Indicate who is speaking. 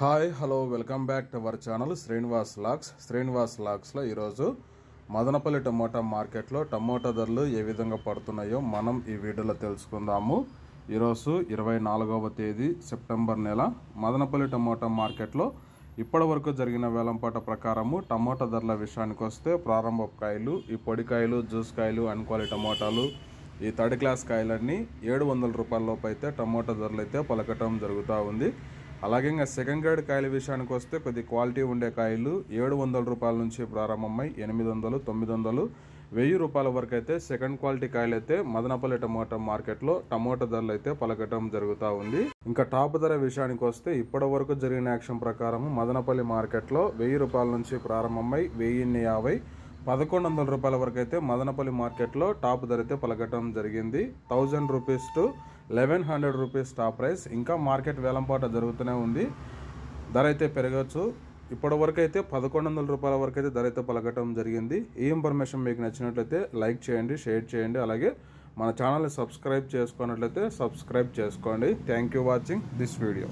Speaker 1: Hi hello welcome back to our channel Srinivas లాగ్స్లో ఈరోజు Madanapalli tomato మార్కెట్లో టమోటా ధరలు ఏ విధంగా పడుతున్నాయో మనం ఈ వీడియోలో తెలుసుకుందాము. ఈరోజు 24వ తేదీ సెప్టెంబర్ నెల మదనపల్లి టమోటా మార్కెట్లో ఇప్పటి వరకు జరిగిన వేలంపాట ప్రకారము టమోటా ధరల విషయానికి వస్తే ప్రారంభ కాయలు, ఈ పొడికాయలు, జ్యూస్ కాయలు, అన్క్వాలి టమోటాలు, ఈ థర్డ్ క్లాస్ కాయలన్నీ 700 రూపాయల లోపు అయితే టమోటా ధరలు అయితే పలకటం జరుగుతూ ఉంది. అలాగే ఇంకా సెకండ్ గ్రేడ్ కాయల విషయానికి వస్తే కొద్ది క్వాలిటీ ఉండే కాయలు 700 రూపాయల నుంచి ప్రారంభమై 800, 900, 1000 రూపాయల వరకు అయితే సెకండ్ క్వాలిటీ కాయలు అయితే మదనపల్లి టమోటా మార్కెట్లో టమోటా ధరలు అయితే పలకటం జరుగుతూ ఉంది. ఇంకా టాప్ ధర విషయానికి వస్తే ఇప్పటి వరకు జరిగిన యాక్షన్ ప్రకారం మదనపల్లి మార్కెట్లో 1000 రూపాయల నుంచి ప్రారంభమై 1050, 1100 రూపాయల వరకు అయితే మదనపల్లి మార్కెట్లో టాప్ ధర అయితే పలకటం జరిగింది. 1000 rupees to 1100 rupees top price. ఇంకా మార్కెట్ వేలంపాట జరుగుతూనే ఉంది, ధర అయితే పెరగచ్చు. ఇప్పటి వరకు అయితే 1100 రూపాయల వరకు అయితే ధర అయితే పలకటం జరిగింది. ఈ ఇన్ఫర్మేషన్ మీకు నచ్చినట్లయితే లైక్ చేయండి, షేర్ చేయండి, అలాగే మన ఛానల్ని సబ్స్క్రైబ్ చేసుకున్నట్లయితే సబ్స్క్రైబ్ చేసుకోండి. Thank you watching this video.